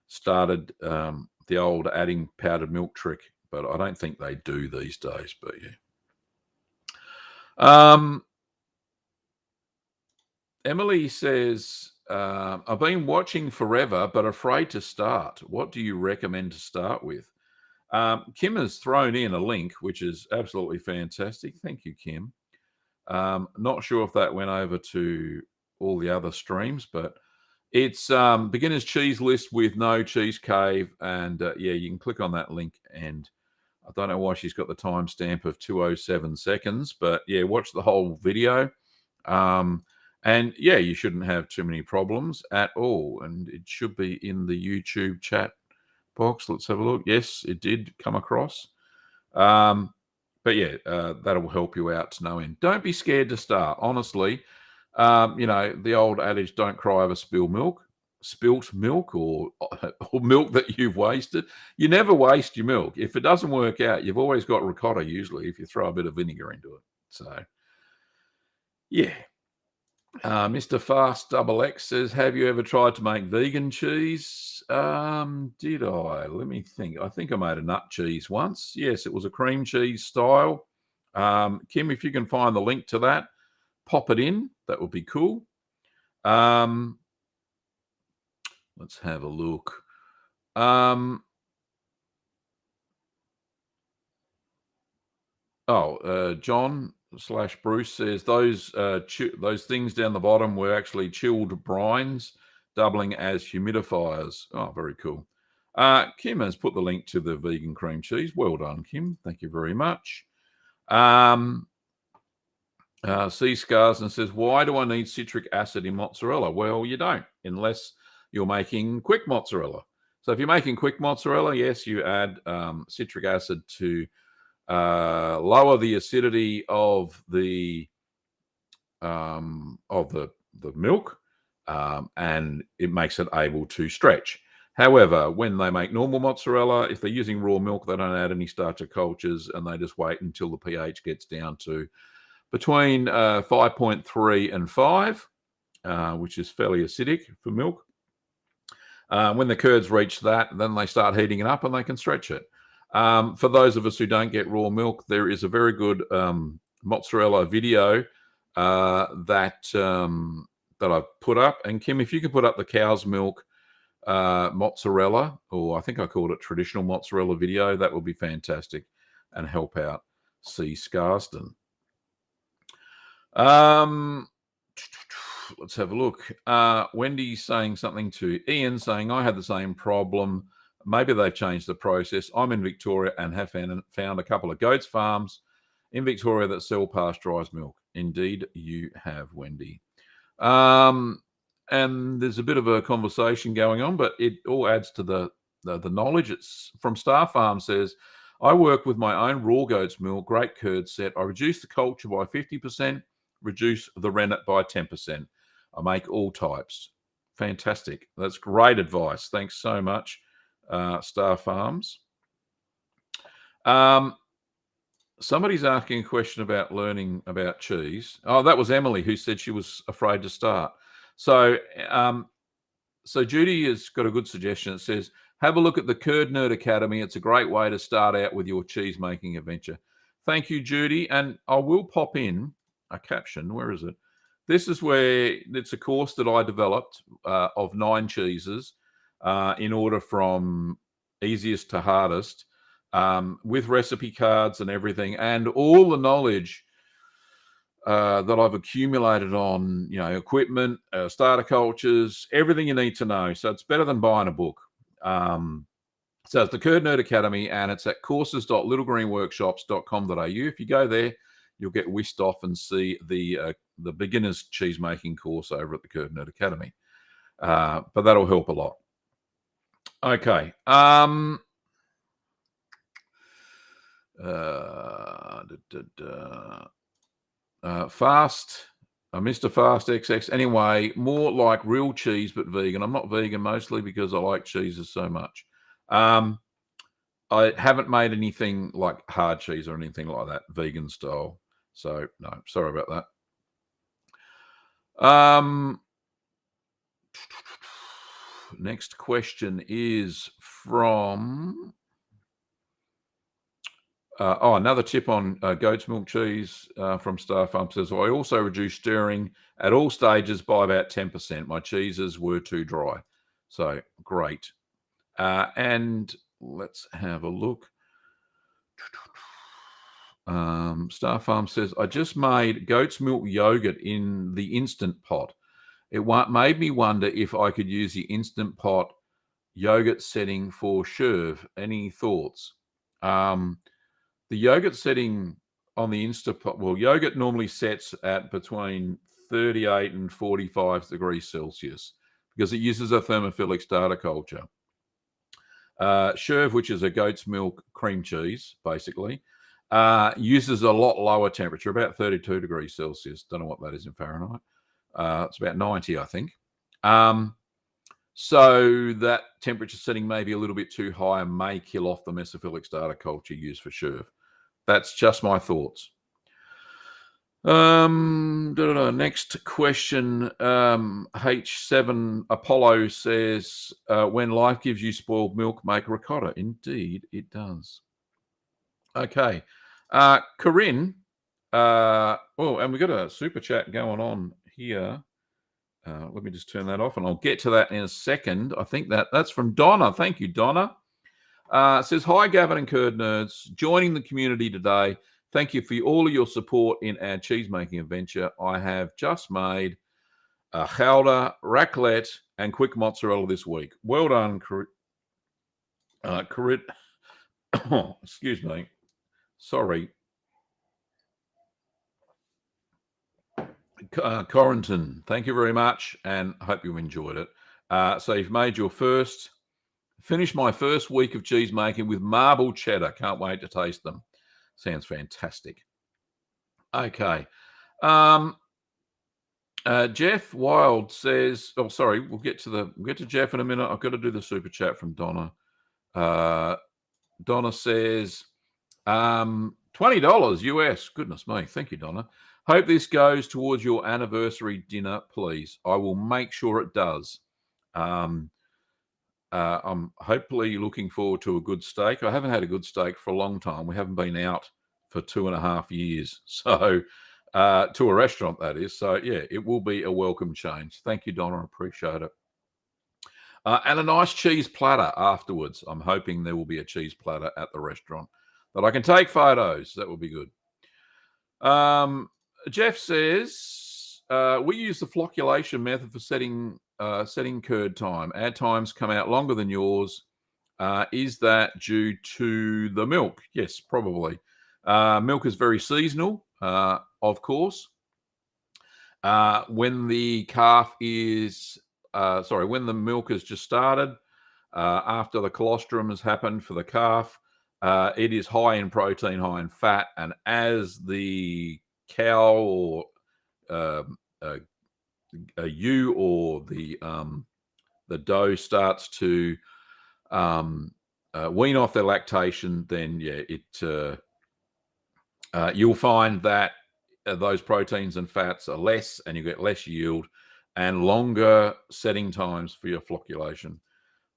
started the old adding powdered milk trick, but I don't think they do these days. But yeah. Emily says, I've been watching forever, but afraid to start. What do you recommend to start with? Kim has thrown in a link, which is absolutely fantastic. Thank you, Kim. Not sure if that went over to all the other streams, but it's beginner's cheese list with no cheese cave. And yeah, you can click on that link. And I don't know why she's got the timestamp of 207 seconds, but yeah, watch the whole video. And yeah, you shouldn't have too many problems at all. And it should be in the YouTube chat box. Let's have a look. Yes, it did come across. But yeah, that'll help you out to no end. Don't be scared to start. Honestly, the old adage, don't cry over spilt milk or milk that you've wasted. You never waste your milk. If it doesn't work out, you've always got ricotta usually if you throw a bit of vinegar into it. So yeah. Mr. Fast Double X says, have you ever tried to make vegan cheese? Did I? Let me think. I think I made a nut cheese once. Yes, it was a cream cheese style. Kim, if you can find the link to that, pop it in. That would be cool. Let's have a look. John / Bruce says those things down the bottom were actually chilled brines, doubling as humidifiers. Oh, very cool. Kim has put the link to the vegan cream cheese. Well done, Kim. Thank you very much. C. Scarsden says, why do I need citric acid in mozzarella? Well, you don't, unless you're making quick mozzarella. So if you're making quick mozzarella, yes, you add citric acid to lower the acidity of the milk, and it makes it able to stretch. However, when they make normal mozzarella, if they're using raw milk, they don't add any starcher cultures, and they just wait until the pH gets down to between 5.3 and 5, which is fairly acidic for milk. When the curds reach that, then they start heating it up and they can stretch it. For those of us who don't get raw milk, there is a very good mozzarella video that I've put up. And Kim, if you could put up the cow's milk mozzarella, or I think I called it traditional mozzarella video, that would be fantastic and help out C. Scarsden. Let's have a look. Wendy's saying something to Ian, saying, I had the same problem. Maybe they've changed the process. I'm in Victoria and have found a couple of goats farms in Victoria that sell pasteurised milk. Indeed, you have, Wendy. And there's a bit of a conversation going on, but it all adds to the knowledge. It's from Star Farm says, I work with my own raw goat's milk, great curd set. I reduce the culture by 50%, reduce the rennet by 10%. I make all types. Fantastic. That's great advice. Thanks so much, Star Farms. Somebody's asking a question about learning about cheese. Oh, that was Emily who said she was afraid to start. So, so Judy has got a good suggestion. It says, have a look at the Curd Nerd Academy. It's a great way to start out with your cheese making adventure. Thank you, Judy. And I will pop in a caption. Where is it? This is where it's a course that I developed of 9 cheeses in order from easiest to hardest, with recipe cards and everything, and all the knowledge that I've accumulated on, equipment, starter cultures, everything you need to know. So it's better than buying a book. So it's the Curd Nerd Academy, and it's at courses.littlegreenworkshops.com.au. If you go there, you'll get whisked off and see the beginner's cheese making course over at the Curd Nerd Academy. But that'll help a lot. Okay. Fast, Mr. Fast XX. Anyway, more like real cheese, but vegan. I'm not vegan mostly because I like cheeses so much. I haven't made anything like hard cheese or anything like that, vegan style. So no, sorry about that. Next question is from another tip on goat's milk cheese from Star Farm says, I also reduced stirring at all stages by about 10%. My cheeses were too dry. So great. And let's have a look. Star Farm says, I just made goat's milk yogurt in the Instant Pot. It made me wonder if I could use the Instant Pot yogurt setting for Sherv. Any thoughts? The yogurt setting on the Instant Pot, well, yogurt normally sets at between 38 and 45 degrees Celsius because it uses a thermophilic starter culture. Sherv, which is a goat's milk cream cheese, basically, uses a lot lower temperature, about 32 degrees Celsius. Don't know what that is in Fahrenheit. It's about 90, I think. So that temperature setting may be a little bit too high and may kill off the mesophilic starter culture used for Sherv. That's just my thoughts. Next question. H7 Apollo says, when life gives you spoiled milk, make ricotta. Indeed, it does. Okay. Corinne, and we've got a super chat going on here. Let me just turn that off, and I'll get to that in a second. I think that's from Donna. Thank you, Donna. It says, hi, Gavin and Curd Nerds. Joining the community today. Thank you for all of your support in our cheese-making adventure. I have just made a chowder, raclette, and quick mozzarella this week. Well done, Corinne. Excuse me. Sorry. Corrington, thank you very much, and I hope you enjoyed it. So you've made finished my first week of cheese making with marble cheddar. Can't wait to taste them. Sounds fantastic. Okay. Jeff Wild says, we'll get to Jeff in a minute. I've got to do the super chat from Donna. Donna says, $20 US. Goodness me. Thank you, Donna. Hope this goes towards your anniversary dinner, please. I will make sure it does. I'm hopefully looking forward to a good steak. I haven't had a good steak for a long time. We haven't been out for 2.5 years. So to a restaurant, that is. So, yeah, it will be a welcome change. Thank you, Donna. I appreciate it. And a nice cheese platter afterwards. I'm hoping there will be a cheese platter at the restaurant that I can take photos. That will be good. Jeff says, we use the flocculation method for setting curd time. Our times come out longer than yours. Is that due to the milk? Yes, probably. Milk is very seasonal, of course. When the calf is, when the milk has just started, after the colostrum has happened for the calf, it is high in protein, high in fat, and as the cow or a ewe or the doe starts to wean off their lactation, then you'll find that those proteins and fats are less, and you get less yield and longer setting times for your flocculation.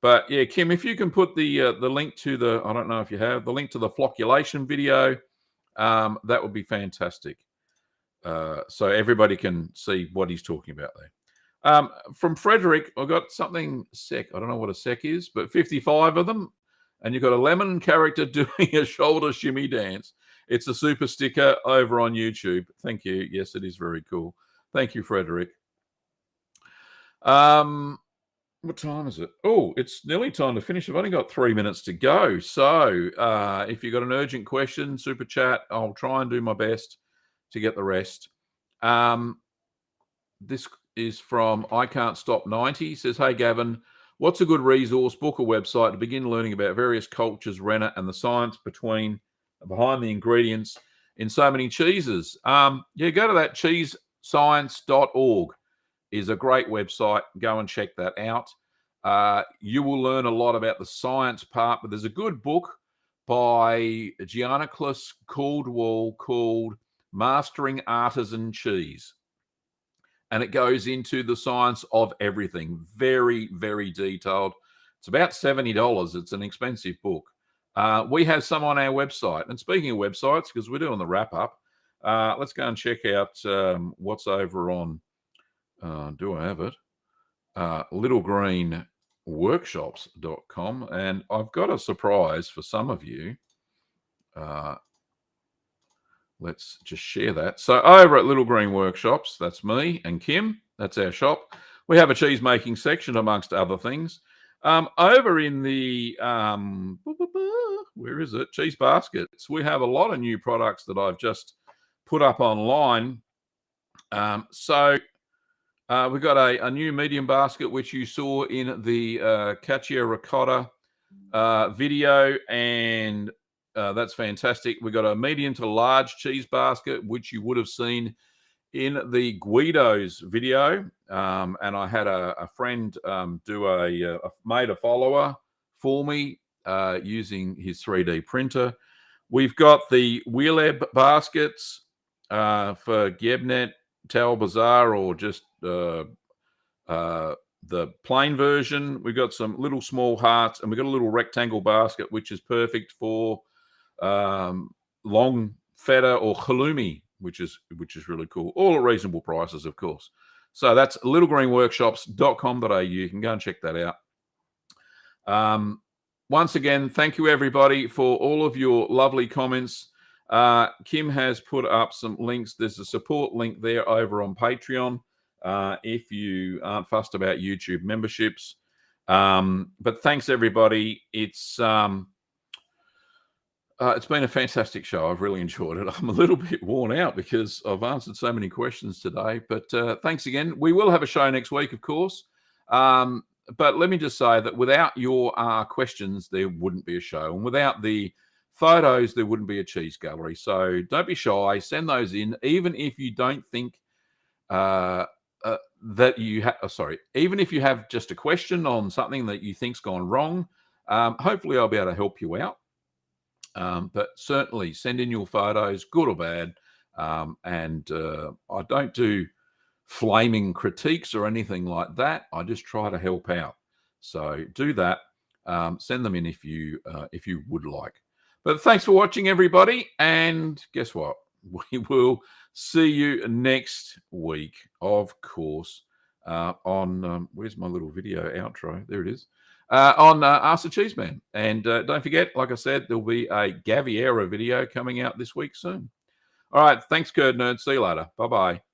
But yeah, Kim, if you can put the link to the, I don't know if you have the link to the flocculation video, that would be fantastic. So everybody can see what he's talking about there. From Frederick, I've got something sec. I don't know what a sec is, but 55 of them. And you've got a lemon character doing a shoulder shimmy dance. It's a super sticker over on YouTube. Thank you. Yes, it is very cool. Thank you, Frederick. What time is it? Oh, it's nearly time to finish. I've only got 3 minutes to go. So if you've got an urgent question, super chat, I'll try and do my best to get the rest. This is from I Can't Stop 90. Says, hey, Gavin, what's a good resource, book or website to begin learning about various cultures, rennet, and the science behind the ingredients in so many cheeses? Go to that cheesescience.org. is a great website. Go and check that out. You will learn a lot about the science part, but there's a good book by Gianniklas Caldwell called Mastering Artisan Cheese. And it goes into the science of everything. Very, very detailed. It's about $70. It's an expensive book. We have some on our website. And speaking of websites, because we're doing the wrap-up, let's go and check out what's over on, do I have it? littlegreenworkshops.com. And I've got a surprise for some of you. Let's just share that. So over at Little Green Workshops, that's me and Kim. That's our shop. We have a cheese making section amongst other things. Over in the, where is it? Cheese baskets. We have a lot of new products that I've just put up online. We've got a new medium basket, which you saw in the Cacio ricotta video, and that's fantastic. We've got a medium to large cheese basket, which you would have seen in the Guido's video. And I had a friend made a follower for me using his 3D printer. We've got the Wheeleb baskets for Gebnet, Tal Bazaar, or just the plain version. We've got some little small hearts, and we've got a little rectangle basket, which is perfect for long feta or halloumi, which is really cool. All at reasonable prices, of course. So that's littlegreenworkshops.com.au. You can go and check that out. Once again, thank you, everybody, for all of your lovely comments. Kim has put up some links. There's a support link there over on Patreon if you aren't fussed about YouTube memberships. But thanks, everybody. It's been a fantastic show. I've really enjoyed it. I'm a little bit worn out because I've answered so many questions today. But thanks again. We will have a show next week, of course. But let me just say that without your questions, there wouldn't be a show. And without the photos, there wouldn't be a cheese gallery. So don't be shy. Send those in, even if you don't think that you have. Even if you have just a question on something that you think's gone wrong, hopefully I'll be able to help you out. But certainly send in your photos, good or bad. And I don't do flaming critiques or anything like that. I just try to help out. So do that. Send them in if you would like. But thanks for watching, everybody. And guess what? We will see you next week, of course, on where's my little video outro? There it is. On Ask the Cheeseman. And don't forget, like I said, there'll be a Gaviera video coming out this week soon. All right. Thanks, Curd Nerd. See you later. Bye bye.